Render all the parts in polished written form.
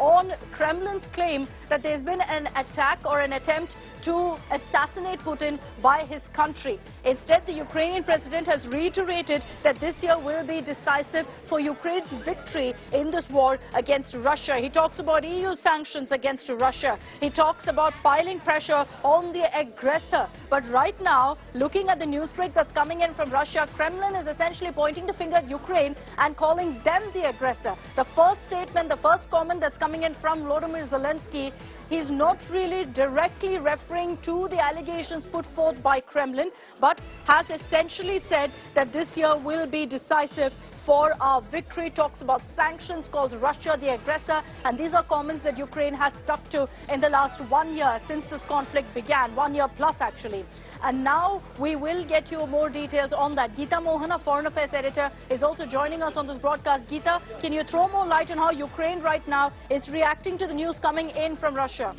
on Kremlin's claim that there's been an attack or an attempt to assassinate Putin by his country. Instead, the Ukrainian president has reiterated that this year will be decisive for Ukraine's victory in this war against Russia. He talks about EU sanctions against Russia. He talks about piling pressure on the aggressor. But right now, looking at the newsbreak that's coming in from Russia, Kremlin is essentially pointing the finger at Ukraine and calling them the aggressor. The first statement, the first comment that's coming in from Volodymyr Zelensky, he's not really directly referring to the allegations put forth by Kremlin, but has essentially said that this year will be decisive for our victory. Talks about sanctions, calls Russia the aggressor, and these are comments that Ukraine has stuck to in the last 1 year since this conflict began, 1 year plus actually. And now we will get you more details on that. Geeta Mohana, Foreign Affairs Editor, is also joining us on this broadcast. Geeta, can you throw more light on how Ukraine right now is reacting to the news coming in from Russia?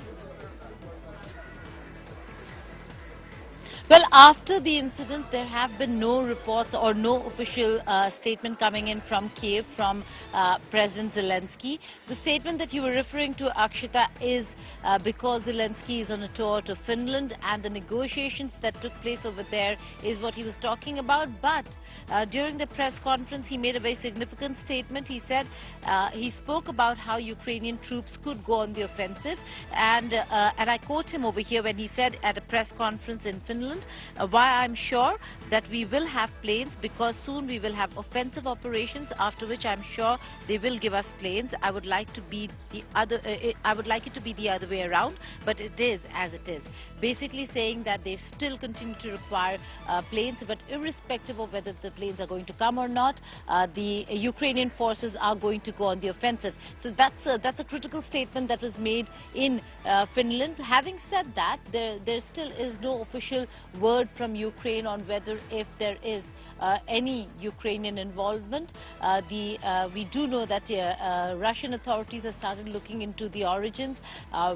Well, after the incident, there have been no reports or no official statement coming in from Kyiv, from President Zelensky. The statement that you were referring to, Akshita, is because Zelensky is on a tour to Finland, and the negotiations that took place over there is what he was talking about. But during the press conference, he made a very significant statement. He said he spoke about how Ukrainian troops could go on the offensive, and I quote him over here when he said at a press conference in Finland, why I'm sure that we will have planes, because soon we will have offensive operations, after which I'm sure they will give us planes. I would like to be the other I would like it to be the other way around, but it is as it is. Basically saying that they still continue to require planes, but irrespective of whether the planes are going to come or not, the Ukrainian forces are going to go on the offensive. So that's a critical statement that was made in Finland. Having said that, there still is no official word from Ukraine on whether if there is any Ukrainian involvement. We do know that Russian authorities have started looking into the origins,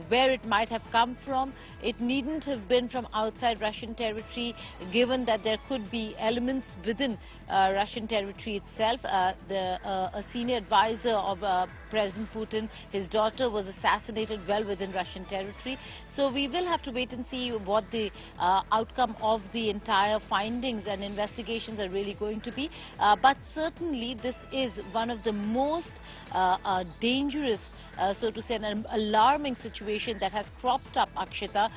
where it might have come from. It needn't have been from outside Russian territory, given that there could be elements within Russian territory itself. A senior advisor of President Putin, his daughter, was assassinated well within Russian territory. So we will have to wait and see what the outcome of the entire findings and investigations are really going to be. But certainly this is one of the most dangerous, so to say, an alarming situation that has cropped up, Akshita.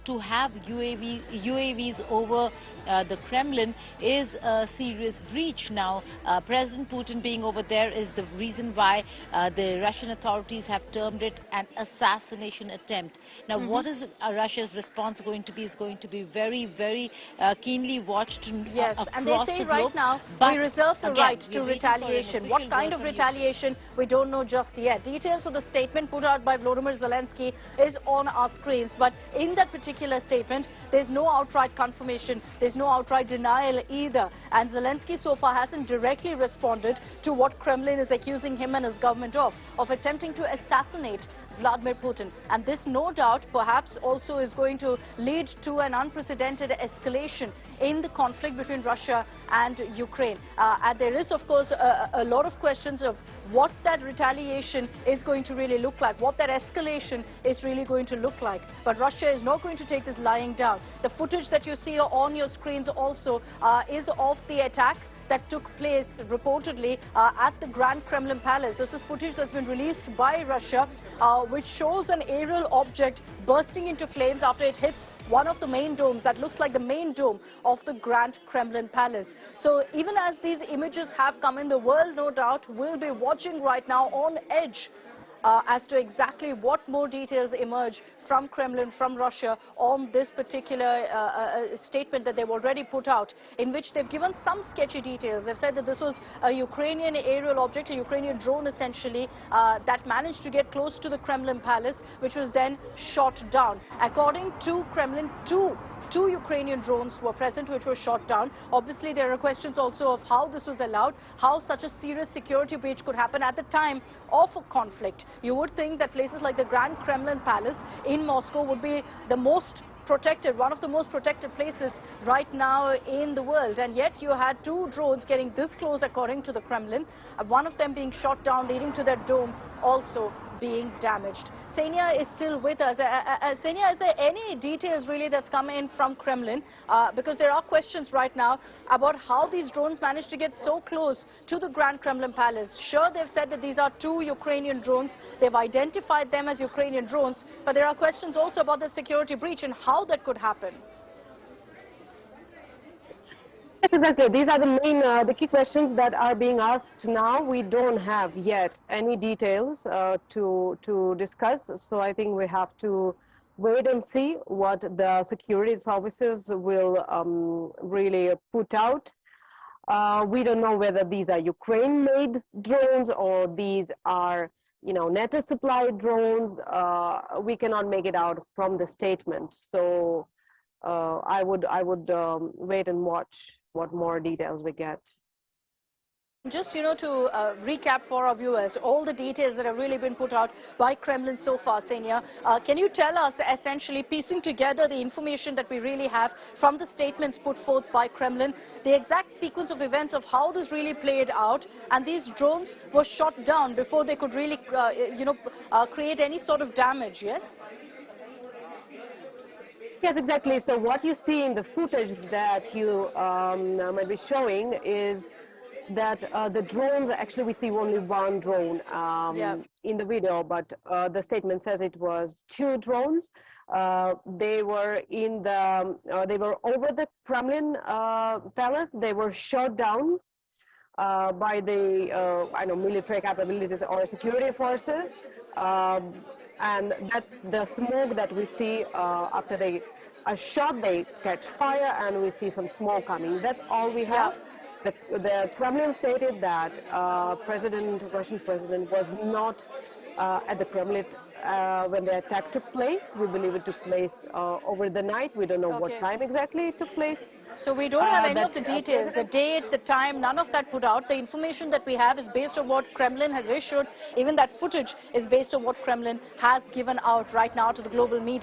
To have UAVs over the Kremlin is a serious breach. Now, President Putin being over there is the reason why the Russian authorities have termed it an assassination attempt. Now, what is Russia's response going to be is going to be very, very keenly watched yes, and they say the right globe. now But we reserve the again, right to retaliation. What kind of retaliation, we don't know just yet. Details of the statement put out by Volodymyr Zelensky is on our screens, but in that particular statement, there's no outright confirmation, there's no outright denial either. And Zelensky so far hasn't directly responded to what Kremlin is accusing him and his government of attempting to assassinate Vladimir Putin. And this, no doubt, perhaps also is going to lead to an unprecedented escalation in the conflict between Russia and Ukraine. And there is, of course, a lot of questions of what that retaliation is going to really look like, what that escalation is really going to look like. But Russia is not going to take this lying down. The footage that you see on your screens also is of the attack that took place reportedly at the Grand Kremlin Palace. This is footage that's been released by Russia, which shows an aerial object bursting into flames after it hits one of the main domes that looks like the main dome of the Grand Kremlin Palace. So even as these images have come in, the world, no doubt, will be watching right now on edge as to exactly what more details emerge from Kremlin, from Russia, on this particular statement that they've already put out, in which they've given some sketchy details. They've said that this was a Ukrainian aerial object, a Ukrainian drone essentially, that managed to get close to the Kremlin Palace, which was then shot down. According to Kremlin, two Ukrainian drones were present which were shot down. Obviously, there are questions also of how this was allowed, how such a serious security breach could happen at the time of a conflict. You would think that places like the Grand Kremlin Palace in Moscow would be the most protected, one of the most protected places right now in the world. And yet you had two drones getting this close, according to the Kremlin, one of them being shot down, leading to their dome also being damaged. Senia is still with us. Senia, is there any details really that's come in from Kremlin? Because there are questions right now about how these drones managed to get so close to the Grand Kremlin Palace. Sure, they've said that these are 2 Ukrainian drones. They've identified them as Ukrainian drones. But there are questions also about the security breach and how that could happen. Yes, exactly. These are the key questions that are being asked now. We don't have yet any details to discuss, so I think we have to wait and see what the security services will really put out. We don't know whether these are Ukraine-made drones or these are, NATO-supplied drones. We cannot make it out from the statement. So I would wait and watch what more details we get. Just, to recap for our viewers, all the details that have really been put out by Kremlin so far, Senia, can you tell us, essentially piecing together the information that we really have from the statements put forth by Kremlin, the exact sequence of events of how this really played out, and these drones were shot down before they could really, create any sort of damage, yes? Yes, exactly. So what you see in the footage that you might be showing is that the drones, actually we see only one drone in the video, but the statement says it was 2 drones. They were they were over the Kremlin palace. They were shot down by the military capabilities or security forces, and that's the smoke that we see after they are shot. They catch fire, and we see some smoke coming. That's all we have. The Kremlin stated that Russian president was not at the Kremlin when the attack took place. We believe it took place over the night. We don't know what time exactly it took place. So we don't have any of the details, the date, the time, none of that put out. The information that we have is based on what Kremlin has issued. Even that footage is based on what Kremlin has given out right now to the global media.